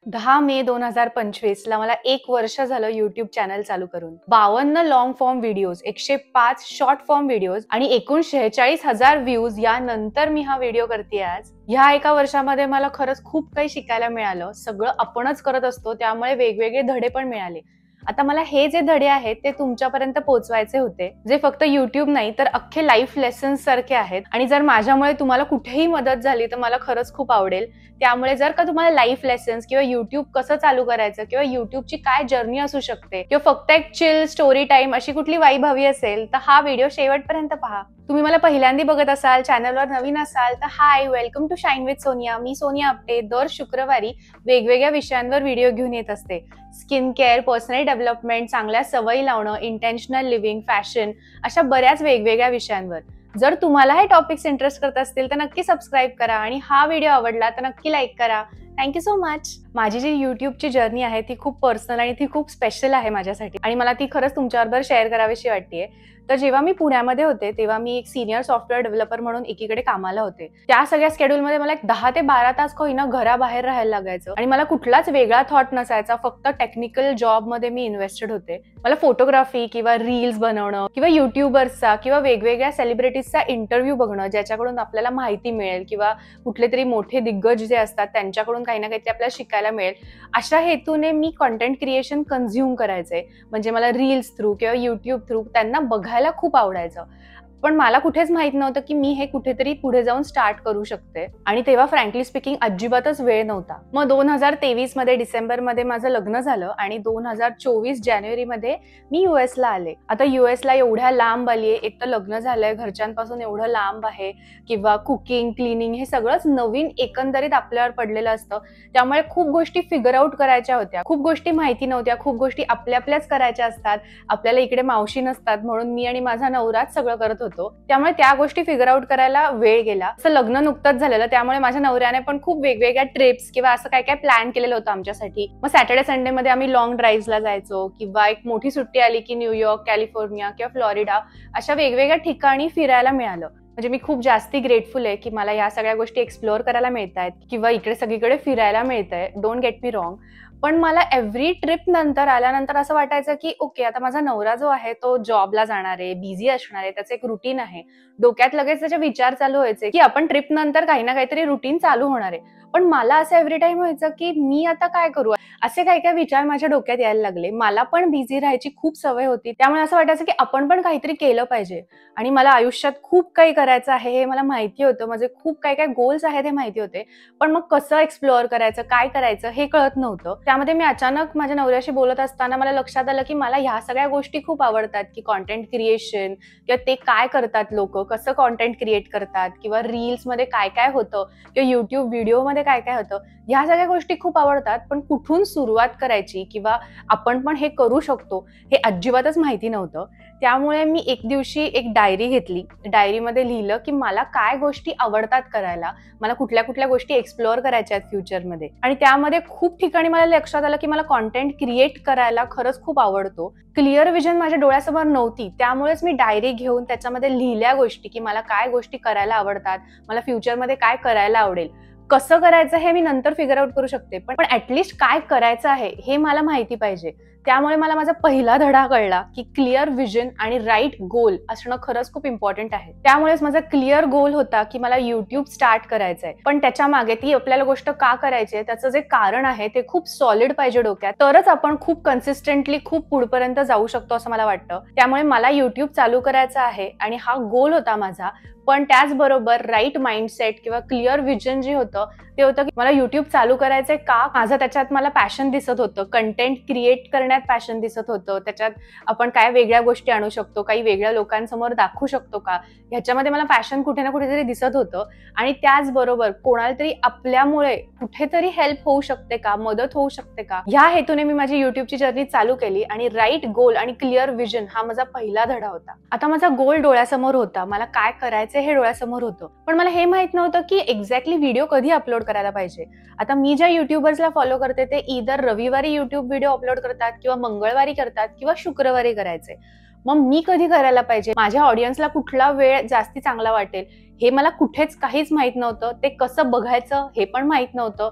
10 मे 2025 ला मला 1 वर्ष झालं YouTube चॅनल चालू करून. 52 long form videos, 105 short form videos आणि एकूण 46,000 व्ह्यूज यानंतर मी हा व्हिडिओ करते आज. ह्या 1 वर्षामध्ये मला खरंच खूप काही शिकायला मिळालं. सगळं आपणच करत असतो, त्यामुळे वेगवेगळे धडे पण मिळाले. आता मला हे जे धडे आहेत ते तुमच्यापर्यंत पोहोचवायचे होते, जे फक्त YouTube नाही तर अख्खे लाईफ लेसन्स सारखे आहेत. आणि जर माझ्यामुळे तुम्हाला कुठेही मदत झाली तर मला खरंच खूप आवडेल. त्यामुळे जर का तुम्हाला लाईफ लेसन्स किंवा YouTube कसं चालू करायचं किंवा YouTubeची काय जर्नी असू शकते किंवा फक्त एक चिल स्टोरी टाइम अशी कुठली वाईब हवी असेल तर हा व्हिडिओ शेवटपर्यंत पहा. तुम्ही मला पहिल्यांदा बघत असाल, चॅनलवर नवीन असाल तर hi, welcome to shine with Sonia. मी सोनिया आपटे दर शुक्रवारी वेगवेगळ्या विषयांवर व्हिडिओ घेऊन येत असते. स्किन केअर, पर्सनल डेव्हलपमेंट, चांगल्या सवयी लावणं, इंटेन्शनल लिव्हिंग, फॅशन अशा बऱ्याच वेगवेगळ्या विषयांवर. जर तुम्हाला हे टॉपिक्स इंटरेस्ट करत असतील तर नक्की सबस्क्राईब करा आणि हा व्हिडिओ आवडला तर नक्की लाईक करा. Thank you so much. माझी जी YouTubeची जर्नी आहे ती खूप पर्सनल आणि ती खूप स्पेशल आहे माझ्यासाठी आणि मला ती खरंच तुमच्याबरोबर शेअर करावीशी वाटतेय. तर जेव्हा मी पुण्यामध्ये होते तेव्हा मी एक सिनियर सॉफ्टवेअर डेव्हलपर म्हणून एकीकडे कामाला होते. त्या सगळ्या शेड्यूलमध्ये मला एक 10 ते 12 तास होईना घराबाहेर राहायला लागायचं आणि मला कुठलाच वेगळा थॉट नसायचा. फक्त टेक्निकल जॉबमध्ये मी इन्व्हेस्टेड होते. मला फोटोग्राफी किंवा रील्स बनवणं किंवा युट्यूबर्सचा किंवा वेगवेगळ्या सेलिब्रिटीजचा इंटरव्ह्यू बघणं, ज्याच्याकडून आपल्याला माहिती मिळेल किंवा कुठले तरी मोठे दिग्गज जे असतात त्यांच्याकडून काही ना काहीतरी आपल्याला शिकायला मिळेल, अशा हेतूने मी कंटेंट क्रिएशन कन्झ्युम करायचे. म्हणजे मला रील्स थ्रू किंवा YouTube थ्रू त्यांना बघायला खूप आवडायचं. पण मला कुठेच माहित नव्हतं की मी हे कुठेतरी पुढे जाऊन स्टार्ट करू शकते. आणि तेव्हा फ्रँकली स्पीकिंग अजिबातच वेळ नव्हता. मग 2023 मध्ये डिसेंबरमध्ये माझं लग्न झालं आणि 2024 जानेवारीमध्ये मी US ला आले. आता US ला एवढ्या लांब आलीये, एक तर लग्न झालंय, घरच्यांपासून एवढं लांब आहे, किंवा कुकिंग, क्लिनिंग हे सगळंच नवीन एकंदरीत आपल्यावर पडलेलं असतं. त्यामुळे खूप गोष्टी फिगर आउट करायच्या होत्या, खूप गोष्टी माहिती नव्हत्या, खूप गोष्टी आपल्याच करायच्या असतात. आपल्याला इकडे मावशी नसतात, म्हणून मी आणि माझा नवराच सगळं करत होतो. त्यामुळे त्या गोष्टी फिगर आउट करायला वेळ गेला. असं लग्न नुकतंच झालेलं, त्यामुळे माझ्या नवऱ्याने पण खूप वेगवेगळ्या ट्रिप्स किंवा असं काय काय प्लॅन केलेलं होतं आमच्यासाठी. मग सॅटर्डे संडे मध्ये आम्ही लॉंग ड्राईव्हला जायचो किंवा एक मोठी सुट्टी आली की न्यूयॉर्क, कॅलिफोर्निया किंवा फ्लोरिडा अशा वेगवेगळ्या ठिकाणी फिरायला मिळालं. म्हणजे मी खूप जास्ती ग्रेटफुल आहे की मला या सगळ्या गोष्टी एक्सप्लोअर करायला मिळत आहेत किंवा इकडे सगळीकडे फिरायला मिळतंय. Don't get me wrong. पण मला एव्हरी ट्रिप नंतर आल्यानंतर असं वाटायचं की ओके, आता माझा नवरा जो आहे तो जॉबला जाणार आहे, बिझी असणार आहे, त्याचं एक रुटीन आहे. डोक्यात लगेच त्याचे विचार चालू व्हायचे की आपण ट्रिप नंतर काही ना काहीतरी रुटीन चालू होणार आहे. पण मला असं एव्हरी टाइम व्हायचं की मी आता काय करू, असे काही काही विचार माझ्या डोक्यात यायला लागले. मला पण बिझी राहायची खूप सवय होती, त्यामुळे असं वाटायचं की आपण पण काहीतरी केलं पाहिजे. आणि मला आयुष्यात खूप काही करायचं आहे हे मला माहिती होतं. माझे खूप काही काही गोल्स आहेत हे माहिती होते. पण मग कसं एक्सप्लोअर करायचं, काय करायचं हे कळत नव्हतं. त्यामध्ये मी अचानक माझ्या नवऱ्याशी बोलत असताना मला लक्षात आलं की मला ह्या सगळ्या गोष्टी खूप आवडतात, की कॉन्टेंट क्रिएशन किंवा ते काय करतात लोक, कसं कॉन्टेंट क्रिएट करतात किंवा रील्स मध्ये काय काय होतं किंवा YouTube व्हिडिओ मध्ये काय काय होतं, ह्या सगळ्या गोष्टी खूप आवडतात. पण कुठून सुरुवात करायची किंवा आपण पण हे करू शकतो हे अजिबातच माहिती नव्हतं. त्यामुळे मी एक दिवशी एक डायरी घेतली. डायरीमध्ये लिहिलं की मला काय गोष्टी आवडतात करायला, मला कुठल्या कुठल्या गोष्टी एक्सप्लोअर करायच्या आहेत फ्युचरमध्ये. आणि त्यामध्ये खूप ठिकाणी मला लक्षात आलं की मला कॉन्टेंट क्रिएट करायला खरंच खूप आवडतो. क्लिअर विजन माझ्या डोळ्यासमोर नव्हती, त्यामुळेच मी डायरी घेऊन त्याच्यामध्ये लिहिल्या गोष्टी की मला काय गोष्टी करायला आवडतात, मला फ्युचरमध्ये काय करायला आवडेल. कसं करायचं हे मी नंतर फिगर आउट करू शकते, पण ऍटलिस्ट काय करायचं आहे हे मला माहिती पाहिजे. त्यामुळे मला माझा पहिला धडा कळला की क्लिअर विजन आणि राईट गोल असणं खरंच खूप इम्पॉर्टंट आहे. त्यामुळेच माझा क्लिअर गोल होता की मला YouTube स्टार्ट करायचंय, पण त्याच्या मागे ती आपल्याला गोष्ट का करायची आहे त्याचं जे कारण आहे ते खूप सॉलिड पाहिजे डोक्यात, तरच आपण खूप कन्सिस्टंटली खूप पुढपर्यंत जाऊ शकतो असं मला वाटतं. त्यामुळे मला YouTube चालू करायचं आहे आणि हा गोल होता माझा. पण त्याचबरोबर राईट माइंडसेट किंवा क्लिअर विजन जे होतं ते होतं की मला YouTube चालू करायचंय का, माझं त्याच्यात मला पॅशन दिसत होतं, कंटेंट क्रिएट करण्यात पॅशन दिसत होतं, त्याच्यात आपण काय वेगळ्या गोष्टी आणू शकतो, काही वेगळ्या लोकांसमोर दाखवू शकतो का, ह्याच्यामध्ये मला पॅशन कुठे ना कुठेतरी दिसत होतं. आणि त्याचबरोबर कोणाला तरी आपल्यामुळे कुठेतरी हेल्प होऊ शकते का, मदत होऊ शकते का, ह्या हेतूने मी माझी YouTubeची जर्नी चालू केली. आणि राईट गोल आणि क्लिअर विजन हा माझा पहिला धडा होता. आता माझा गोल डोळ्यासमोर होता, मला काय करायचं हे डोळ्यासमोर होतं, पण मला हे माहित नव्हतं की एक्झॅक्टली व्हिडिओ कधी अपलोड करायला पाहिजे. आता मी ज्या युट्यूबर्सला फॉलो करते ते इधर रविवारी YouTube व्हिडिओ अपलोड करतात किंवा मंगळवारी करतात किंवा शुक्रवारी करायचे. मग मी कधी करायला पाहिजे, माझ्या ऑडियन्सला कुठला वेळ जास्ती चांगला वाटेल हे मला कुठेच काहीच माहित नव्हतं. ते कसं बघायचं हे पण माहित नव्हतं.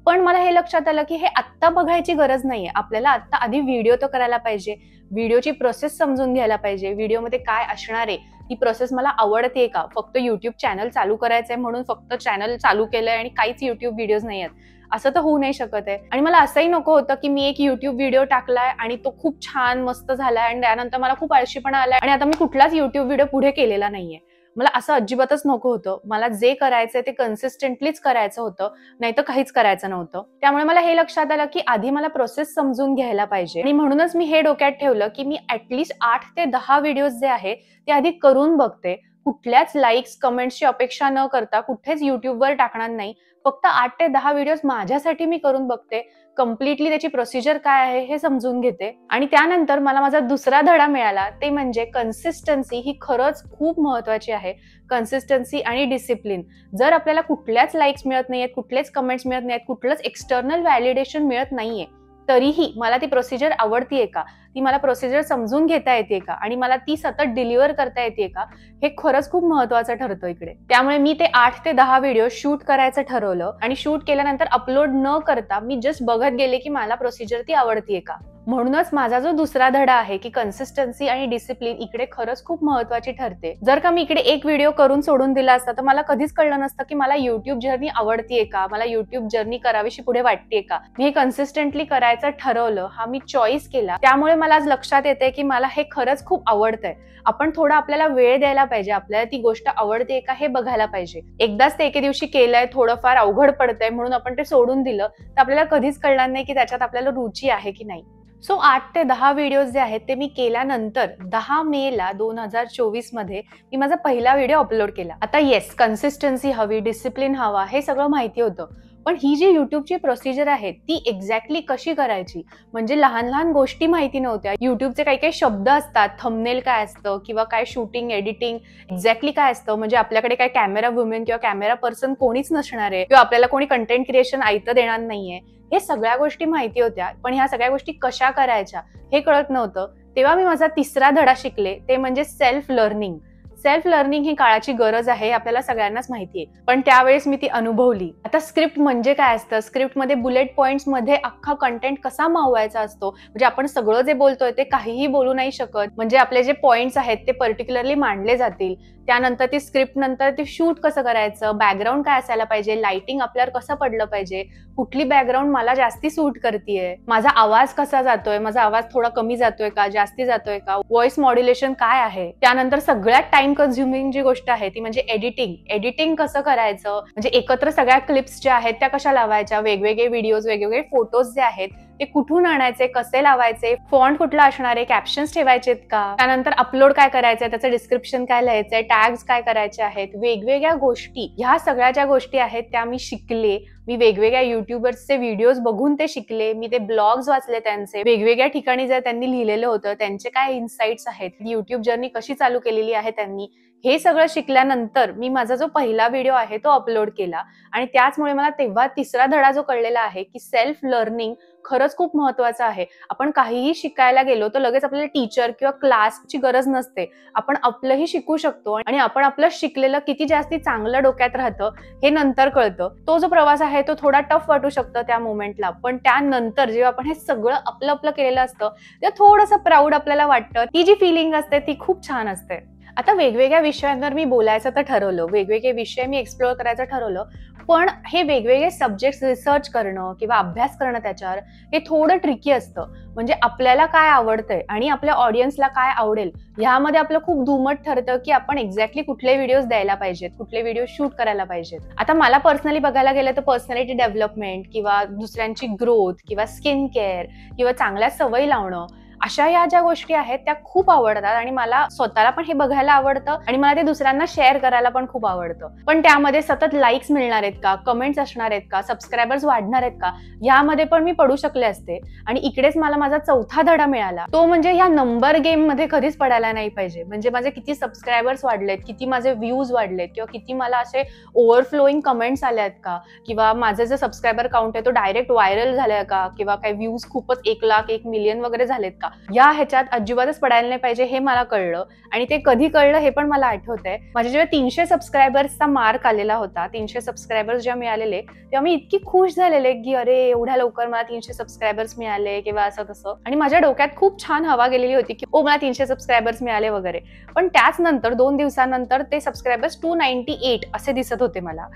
पण मला हे लक्षात आलं की हे आत्ता बघायची गरज नाहीये. आपल्याला आत्ता आधी व्हिडिओ तर करायला पाहिजे, व्हिडिओची प्रोसेस समजून घ्यायला पाहिजे, व्हिडिओमध्ये काय असणार आहे, ती प्रोसेस मला आवडते का, फक्त युट्यूब चॅनल चालू करायचंय म्हणून फक्त चॅनल चालू केलंय आणि काहीच युट्यूब व्हिडिओज नाही आहेत, असं तर होऊ नाही शकत आहे. आणि मला असंही नको होतं की मी एक युट्यूब व्हिडिओ टाकलाय आणि तो खूप छान मस्त झालाय आणि त्यानंतर मला खूप आळशीपणा आलाय आणि आता मी कुठलाच युट्यूब व्हिडिओ पुढे केलेला नाहीये. मला असं अजिबातच नको होतं. मला जे करायचंय ते कन्सिस्टंटलीच करायचं होतं, नाही तर काहीच करायचं नव्हतं. त्यामुळे मला हे लक्षात आलं की आधी मला प्रोसेस समजून घ्यायला पाहिजे आणि म्हणूनच मी हे डोक्यात ठेवलं की मी ऍटलीस्ट 8 ते 10 व्हिडिओज जे आहे ते आधी करून बघते. कुठल्याच लाईक्स कमेंट्सची अपेक्षा न करता कुठेच युट्यूबवर टाकणार नाही. फक्त 8 ते 10 व्हिडिओज माझ्यासाठी मी करून बघते. कम्प्लिटली त्याची प्रोसिजर काय आहे हे समजून घेते आणि त्यानंतर मला माझा दुसरा धडा मिळाला, ते म्हणजे कन्सिस्टन्सी ही खरंच खूप महत्वाची आहे. कन्सिस्टन्सी आणि डिसिप्लिन. जर आपल्याला कुठल्याच लाईक्स मिळत नाहीयेत, कुठलेच कमेंट्स मिळत नाहीयेत, कुठलंच एक्सटर्नल व्हॅलिडेशन मिळत नाहीये, तरीही मला ती प्रोसिजर आवडतीये का, ती मला प्रोसिजर समजून घेता येते का आणि मला ती सतत डिलिव्हर करता येते का, हे खरंच खूप महत्वाचं ठरतं इकडे. त्यामुळे मी ते 8 ते 10 व्हिडिओ शूट करायचं ठरवलं आणि शूट केल्यानंतर अपलोड न करता मी जस्ट बघत गेले की मला प्रोसिजर ती आवडतीये का. म्हणूनच माझा जो दुसरा धडा आहे की कन्सिस्टन्सी आणि डिसिप्लिन इकडे खरंच खूप महत्वाची ठरते. जर का मी इकडे एक व्हिडिओ करून सोडून दिला असता तर मला कधीच कळलं नसतं की मला युट्यूब जर्नी आवडतीये का, मला युट्यूब जर्नी करावीशी पुढे वाटतेय का. मी हे कन्सिस्टंटली करायचं ठरवलं, हा मी चॉईस केला. त्यामुळे मला आज लक्षात येते की मला हे खरंच खूप आवडतंय. आपण थोडा आपल्याला वेळ द्यायला पाहिजे, आपल्याला ती गोष्ट आवडते का हे बघायला पाहिजे. एकदाच ते एके दिवशी केलंय, थोडंफार अवघड पडतंय म्हणून आपण ते सोडून दिलं तर आपल्याला कधीच कळणार नाही की त्याच्यात आपल्याला रुची आहे की नाही. सो 8 ते 10 व्हिडिओज जे आहेत ते मी केल्यानंतर 10 मेला 2024 मध्ये मी माझा पहिला व्हिडिओ अपलोड केला. आता येस, कन्सिस्टन्सी हवी, डिसिप्लिन हवा, हे सगळं माहिती होतं. पण ही जी युट्यूबची प्रोसिजर आहे ती एक्झॅक्टली कशी करायची, म्हणजे लहान लहान गोष्टी माहिती नव्हत्या. युट्यूबचे काही काही शब्द असतात, थंबनेल काय असतं किंवा काय शूटिंग एडिटिंग एक्झॅक्टली काय असतं, म्हणजे आपल्याकडे काय कॅमेरा वुमेन किंवा कॅमेरा पर्सन कोणीच नसणार आहे किंवा आपल्याला कोणी कंटेंट क्रिएशन आयतं देणार नाहीये, हे सगळ्या गोष्टी माहिती होत्या. पण ह्या सगळ्या गोष्टी कशा करायच्या हे कळत नव्हतं. तेव्हा मी माझा तिसरा धडा शिकले, ते म्हणजे सेल्फ लर्निंग. सेल्फ लर्निंग ही काळाची गरज आहे, आपल्याला सगळ्यांनाच माहितीये, पण त्यावेळेस मी ती अनुभवली. आता स्क्रिप्ट म्हणजे काय असतं, स्क्रिप्टमध्ये बुलेट पॉइंट्स मध्ये अख्खा कंटेंट कसा माववायचा असतो, म्हणजे आपण सगळं जे बोलतोय ते काहीही बोलू नाही शकत, म्हणजे आपले जे पॉइंट्स आहेत ते पर्टिक्युलरली मांडले जातील. त्यानंतर ती स्क्रिप्ट नंतर ते शूट कसं करायचं, बॅकग्राऊंड काय असायला पाहिजे, लाइटिंग आपल्यावर कसं पडलं पाहिजे, कुठली बॅकग्राऊंड मला जास्ती सूट करतेय, माझा आवाज कसा जातोय, माझा आवाज थोडा कमी जातोय का, जास्ती जातोय का, व्हॉइस मॉड्युलेशन काय आहे. त्यानंतर सगळ्यात टाइम कन्झ्युमिंग जी गोष्ट आहे ती म्हणजे एडिटिंग कसं करायचं, म्हणजे एकत्र सगळ्या क्लिप्स ज्या आहेत त्या कशा लावायच्या, वेगवेगळे व्हिडिओज, वेगवेगळे फोटोज जे आहेत ते कुठून आणायचे, कसे लावायचे, फॉन्ट कुठला असणार आहे, कॅप्शन्स ठेवायचेत का, त्यानंतर अपलोड काय करायचंय, त्याचं डिस्क्रिप्शन काय लिहायचंय, टॅग्स काय करायचे आहेत, वेगवेगळ्या गोष्टी, ह्या सगळ्या ज्या गोष्टी आहेत त्या मी शिकले. मी वेगवेगळ्या युट्यूबर्सचे व्हिडिओज बघून ते शिकले. मी ते ब्लॉग्स वाचले, त्यांचे वेगवेगळ्या ठिकाणी जे त्यांनी लिहिलेलं होतं त्यांचे काय इन्साइट्स आहेत, युट्यूब जर्नी कशी चालू केलेली आहे त्यांनी, हे सगळं शिकल्यानंतर मी माझा जो पहिला व्हिडिओ आहे तो अपलोड केला. आणि त्याचमुळे मला तेव्हा तिसरा धडा जो कळलेला आहे की सेल्फ लर्निंग खरंच खूप महत्वाचं आहे. आपण काहीही शिकायला गेलो तर लगेच आपल्याला टीचर किंवा क्लासची गरज नसते. आपण आपलंही शिकू शकतो आणि आपण आपलं शिकलेलं किती जास्ती चांगलं डोक्यात राहतं हे नंतर कळतं. तो जो प्रवास आहे तो थोडा टफ वाटू शकतो त्या मोमेंटला, पण त्यानंतर जेव्हा आपण हे सगळं आपलं केलेलं असतं तेव्हा थोडंसं प्राऊड आपल्याला वाटतं. ती जी फिलिंग असते ती खूप छान असते. आता वेगवेगळ्या विषयांवर मी बोलायचं तर ठरवलं, वेगवेगळे विषय मी एक्सप्लोअर करायचं ठरवलं, पण हे वेगवेगळे सब्जेक्ट रिसर्च करणं किंवा अभ्यास करणं त्याच्यावर हे थोडं ट्रिकी असतं. म्हणजे आपल्याला काय आवडतंय आणि आपल्या ऑडियन्सला काय आवडेल ह्यामध्ये आपलं खूप दुमत ठरतं की आपण एक्झॅक्टली कुठले व्हिडिओज द्यायला पाहिजेत, कुठले व्हिडिओ शूट करायला पाहिजेत. आता मला पर्सनली बघायला गेलं तर पर्सनॅलिटी डेव्हलपमेंट किंवा दुसऱ्यांची ग्रोथ किंवा स्किन केअर किंवा चांगल्या सवयी लावणं, अशा या ज्या गोष्टी आहेत त्या खूप आवडतात आणि मला स्वतःला पण हे बघायला आवडतं आणि मला ते दुसऱ्यांना शेअर करायला पण खूप आवडतं. पण त्यामध्ये सतत लाईक्स मिळणार आहेत का, कमेंट्स असणार आहेत का, सबस्क्रायबर्स वाढणार आहेत का, यामध्ये पण मी पडू शकले असते. आणि इकडेच मला माझा चौथा धडा मिळाला, तो म्हणजे ह्या नंबर गेम मध्ये कधीच पडायला नाही पाहिजे. म्हणजे माझे किती सबस्क्रायबर्स वाढलेत, किती माझे व्ह्यूज वाढलेत किंवा किती मला असे ओव्हरफ्लोईंग कमेंट्स आल्यात का, किंवा माझं जे सबस्क्रायबर काउंट आहे तो डायरेक्ट व्हायरल झालाय का, किंवा काही व्ह्यूज खूपच 1 लाख 1 मिलियन वगैरे झालेत का, या ह्याच्यात अजिबातच पडायला नाही पाहिजे हे मला कळलं. आणि ते कधी कळलं हे पण मला आठवतंय. माझ्या जेव्हा 300 सबस्क्रायबर्सचा मार्क आलेला होता, 300 सबस्क्रायबर्स जेव्हा मिळालेले तेव्हा मी इतकी खुश झालेले की अरे एवढ्या लवकर मला 300 सबस्क्रायबर्स मिळाले किंवा असं तसं. आणि माझ्या डोक्यात खूप छान हवा गेलेली होती की ओ मला 300 सबस्क्रायबर्स मिळाले वगैरे. पण त्याच नंतर 2 दिवसानंतर ते सबस्क्रायबर्स 298 असे दिसत होते मला.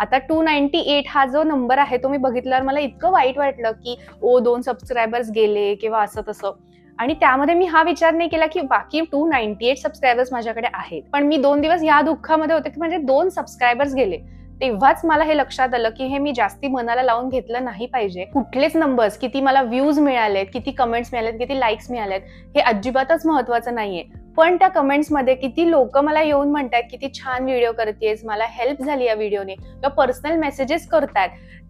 आता 298 हा जो नंबर आहे तो मी बघितल्यावर मला इतकं वाईट वाटलं की ओ 2 सबस्क्रायबर्स गेले किंवा असं तसं. आणि त्यामध्ये मी हा विचार नाही केला की बाकी 298 सबस्क्रायबर्स माझ्याकडे आहेत. पण मी 2 दिवस या दुःखामध्ये होते की म्हणजे 2 सबस्क्रायबर्स गेले. तेव्हाच मला हे लक्षात आलं की हे मी जास्ती मनाला लावून घेतलं नाही पाहिजे. कुठलेच नंबर्स, किती मला व्ह्यूज मिळालेत, किती कमेंट्स मिळालेत, किती लाईक्स मिळालेत, हे अजिबातच महत्वाचं नाहीये. पण त्या कमेंट्समध्ये किती लोक मला येऊन म्हणतात किती छान व्हिडिओ करतेस, मला हेल्प झाली या व्हिडिओने, किंवा पर्सनल मेसेजेस करतात,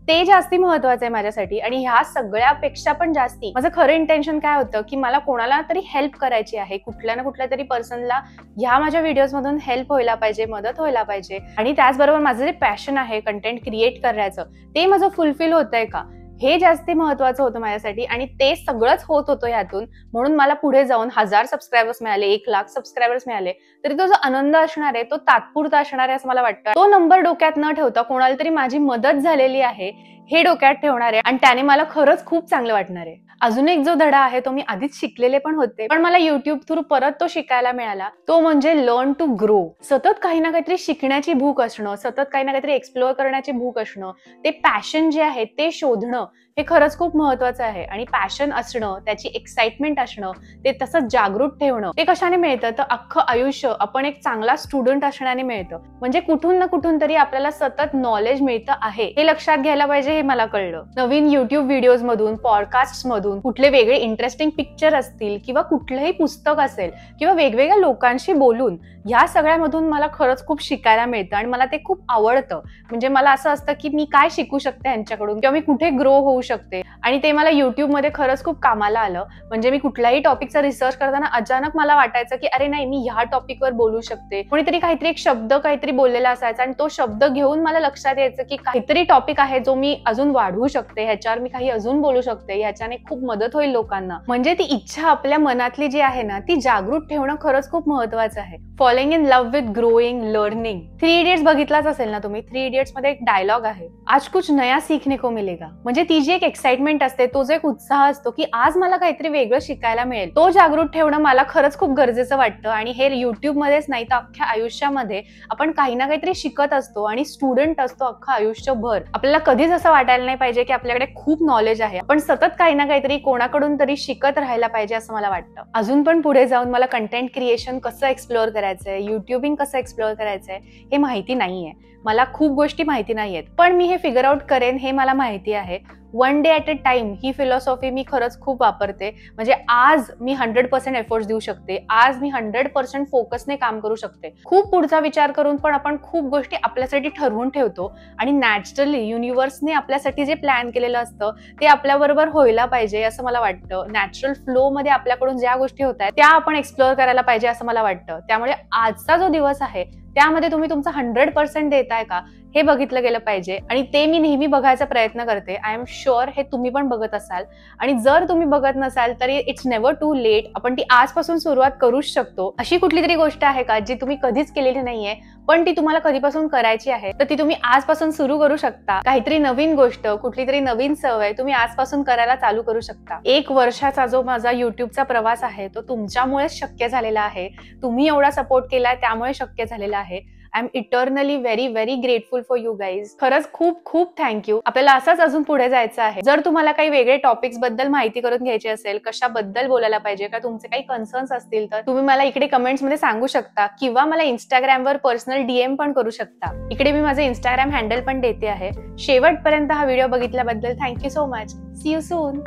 ते जास्ती महत्वाचं आहे माझ्यासाठी. आणि ह्या सगळ्यापेक्षा पण जास्ती माझं खरं इंटेन्शन काय होतं की मला कोणाला तरी हेल्प करायची आहे, कुठल्या ना कुठल्या तरी पर्सनला ह्या माझ्या व्हिडिओज मधून हेल्प व्हायला पाहिजे, मदत व्हायला पाहिजे. आणि त्याचबरोबर माझं जे पॅशन आहे कंटेंट क्रिएट करायचं ते माझं फुलफिल होतंय का, हे जास्ती महत्वाचं होतं माझ्यासाठी. आणि ते सगळंच होत होतं यातून. म्हणून मला पुढे जाऊन 1000 सबस्क्रायबर्स मिळाले, 1,00,000 सबस्क्रायबर्स मिळाले, तरी तो जो आनंद असणार आहे तो तात्पुरता असणार आहे असं मला वाटतं. तो नंबर डोक्यात न ठेवता कोणाला तरी माझी मदत झालेली आहे हे डोक्यात ठेवणार आहे आणि त्याने मला खरंच खूप चांगलं वाटणार आहे. अजून एक जो धडा आहे तो मी आधीच शिकलेले पण होते, पण मला युट्यूब थ्रू परत तो शिकायला मिळाला. तो म्हणजे लर्न टू ग्रो. सतत काही ना काहीतरी शिकण्याची भूक असणं, सतत काही ना काहीतरी एक्सप्लोअर करण्याची भूक असणं, ते पॅशन जे आहे ते शोधणं, हे खरंच खूप महत्वाचं आहे. आणि पॅशन असणं, त्याची एक्साइटमेंट असणं, ते तसंच जागृत ठेवणं, ते कशाने मिळतं तर अख्खं आयुष्य आपण एक चांगला स्टुडंट असण्याने मिळतं. म्हणजे कुठून ना कुठून तरी आपल्याला सतत नॉलेज मिळतं आहे हे लक्षात घ्यायला पाहिजे, हे मला कळलं. नवीन युट्यूब व्हिडिओज मधून, पॉडकास्ट मधून, कुठले वेगळे इंटरेस्टिंग पिक्चर असतील किंवा कुठलंही पुस्तक असेल किंवा वेगवेगळ्या लोकांशी बोलून, ह्या सगळ्यामधून मला खरंच खूप शिकायला मिळतं आणि मला ते खूप आवडतं. म्हणजे मला असं असतं की मी काय शिकू शकते यांच्याकडून किंवा मी कुठे ग्रो होऊ शकते. आणि ते मला युट्यूब मध्ये खरंच खूप कामाला आलं. म्हणजे मी कुठल्याही टॉपिकचा रिसर्च करताना अचानक मला वाटायचं की अरे नाही, मी ह्या टॉपिकवर बोलू शकते. कोणीतरी काहीतरी एक शब्द काहीतरी बोललेला असायचा आणि तो शब्द घेऊन मला लक्षात यायचं की काहीतरी टॉपिक आहे जो मी अजून वाढवू शकते, ह्याच्यावर मी काही अजून बोलू शकते, ह्याच्याने खूप मदत होईल लोकांना. म्हणजे ती इच्छा आपल्या मनातली जी आहे ना ती जागृत ठेवणं खरंच खूप महत्वाचं आहे. Following in love with growing, learning. 3 idiots बघितलाच असेल ना तुम्ही. 3 इडियट्स मध्ये एक डायलॉग आहे, आज कुछ नया सीखने को मिलेगा. म्हणजे ती जी एक एक्साइटमेंट असते, तो जो एक उत्साह असतो की आज मला काहीतरी वेगळं शिकायला मिळेल, तो जागृत ठेवणं मला खरंच खूप गरजेचं वाटतं. आणि हे युट्यूब मध्येच नाही तर अख्ख्या आयुष्यामध्ये आपण काही ना काहीतरी शिकत असतो आणि स्टुडंट असतो अख्खं आयुष्यभर. आपल्याला कधीच असं वाटायला नाही पाहिजे की आपल्याकडे खूप नॉलेज आहे. आपण सतत काही ना काहीतरी कोणाकडून तरी शिकत राहायला पाहिजे असं मला वाटतं. अजून पण पुढे जाऊन मला कंटेंट क्रिएशन कसं एक्सप्लोअर करायचंय, युट्यूबिंग कसं एक्सप्लोअर करायचंय हे माहिती नाहीये. मला खूप गोष्टी माहिती नाहीयेत, पण मी हे फिगर आउट करेन हे मला माहिती आहे. 1 डे ॲट अ टाइम ही फिलॉसॉफी मी खरंच खूप वापरते. म्हणजे आज मी 100% एफर्ट्स देऊ शकते, आज मी 100% फोकसने काम करू शकते. खूप पुढचा विचार करून पण आपण खूप गोष्टी आपल्यासाठी ठरवून ठेवतो आणि नॅचरली युनिव्हर्सने आपल्यासाठी जे प्लॅन केलेलं असतं ते आपल्याबरोबर व्हायला पाहिजे असं मला वाटतं. नॅचरल फ्लो मध्ये आपल्याकडून ज्या गोष्टी होत आहेत त्या आपण एक्सप्लोअर करायला पाहिजे असं मला वाटतं. त्यामुळे आजचा जो दिवस आहे त्यामध्ये तुम्ही तुमचा 100% देताय का हे बघितलं गेलं पाहिजे. आणि ते मी नेहमी बघायचा प्रयत्न करते. आय एम शुअर हे तुम्ही पण बघत असाल. आणि जर तुम्ही बघत नसाल तरी इट्स नेव्हर टू लेट. आपण ती आजपासून सुरुवात करूच शकतो. अशी कुठली तरी गोष्ट आहे का जी तुम्ही कधीच केलेली नाहीये पण ती तुम्हाला कधीपासून करायची आहे, तर ती तुम्ही आजपासून सुरू करू शकता. काहीतरी नवीन गोष्ट, कुठली तरी नवीन सवय तुम्ही आजपासून करायला चालू करू शकता. 1 वर्षाचा जो माझा युट्यूबचा प्रवास आहे तो तुमच्यामुळेच शक्य झालेला आहे. तुम्ही एवढा सपोर्ट केलाय त्यामुळे शक्य झालेला आहे. I am eternally very very grateful for you guys. खरंच खूप खूप थँक्यू. आपल्याला असंच अजून पुढे जायचं आहे. जर तुम्हाला काही वेगळे टॉपिक्स बद्दल माहिती करून घ्यायची असेल, कशाबद्दल बोलायला पाहिजे, का तुमचे काही कन्सर्न्स असतील तर तुम्ही मला इकडे कमेंट्स मध्ये सांगू शकता किंवा मला इंस्टाग्रामवर पर्सनल DM पण करू शकता. इकडे मी माझं इंस्टाग्राम हँडल पण देते आहे. शेवटपर्यंत हा व्हिडिओ बघितल्याबद्दल thank you so much. See you soon.